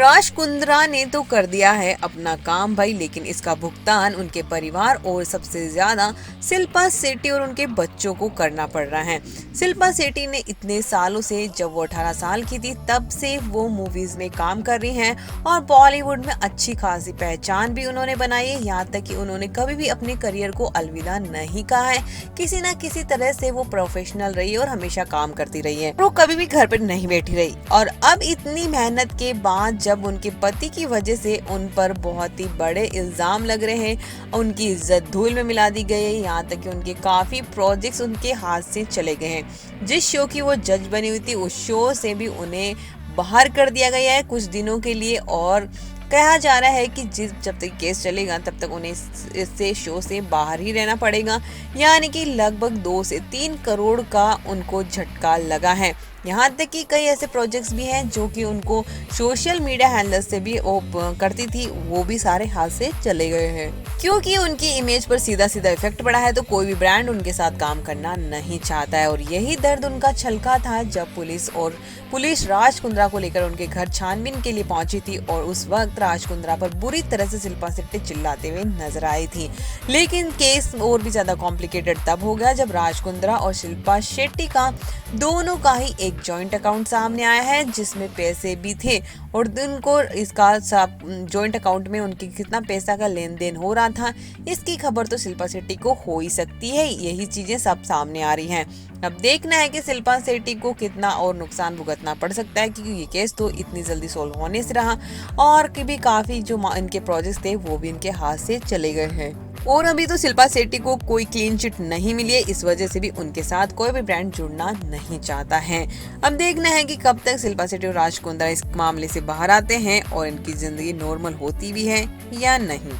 राज कुंद्रा ने तो कर दिया है अपना काम भाई, लेकिन इसका भुगतान उनके परिवार और सबसे ज्यादा शिल्पा शेट्टी और उनके बच्चों को करना पड़ रहा है। शिल्पा शेट्टी ने इतने सालों से, जब वो 18 साल की थी तब से वो मूवीज में काम कर रही हैं और बॉलीवुड में अच्छी खासी पहचान भी उन्होंने बनाई है। यहाँ तक कि उन्होंने कभी भी अपने करियर को अलविदा नहीं कहा है। किसी न किसी तरह से वो प्रोफेशनल रही और हमेशा काम करती रही है। वो कभी भी घर पर नहीं बैठी रही। और अब इतनी मेहनत के बाद जब उनके पति की वजह से उन पर बहुत ही बड़े इल्जाम लग रहे हैं, उनकी इज्जत धूल में मिला दी गई है, यहाँ तक कि उनके काफी प्रोजेक्ट्स उनके हाथ से चले गए हैं। जिस शो की वो जज बनी हुई थी उस शो से भी उन्हें बाहर कर दिया गया है कुछ दिनों के लिए। और कहा जा रहा है कि जब तक केस चलेगा तब तक उन्हें इससे शो से बाहर ही रहना पड़ेगा। यानी कि लगभग 2 से 3 करोड़ का उनको झटका लगा है। यहाँ तक कि कई ऐसे प्रोजेक्ट्स भी हैं जो कि उनको सोशल मीडिया हैंडलर से भी वो करती थी, वो भी सारे हाथ से चले गए हैं क्योंकि उनकी इमेज पर सीधा सीधा इफेक्ट पड़ा है। तो कोई भी ब्रांड उनके साथ काम करना नहीं चाहता है। और यही दर्द उनका छलका था जब पुलिस राज कुंद्रा को लेकर उनके घर छानबीन के लिए पहुंची थी और उस वक्त राज कुंद्रा पर बुरी तरह से शिल्पा शेट्टी चिल्लाते हुए नजर आई थी। लेकिन केस और भी ज्यादा कॉम्प्लिकेटेड तब हो गया जब राज कुंद्रा और शिल्पा शेट्टी का दोनों का ही एक जॉइंट अकाउंट सामने आया है जिसमें पैसे भी थे और उनको इसका जॉइंट अकाउंट में उनकी कितना पैसा का लेन देन हो रहा था, इसकी खबर तो शिल्पा शेट्टी को हो ही सकती है। यही चीजें सब सामने आ रही हैं। अब देखना है कि शिल्पा शेट्टी को कितना और नुकसान भुगतना पड़ सकता है, क्योंकि ये केस तो इतनी जल्दी सोल्व होने से रहा और भी काफी जो इनके प्रोजेक्ट्स थे वो भी इनके हाथ से चले गए हैं। और अभी तो शिल्पा शेट्टी को कोई क्लीन चिट नहीं मिली है, इस वजह से भी उनके साथ कोई भी ब्रांड जुड़ना नहीं चाहता है। अब देखना है कि कब तक शिल्पा शेट्टी और राज कुंद्रा इस मामले से बाहर आते हैं और इनकी जिंदगी नॉर्मल होती भी है या नहीं।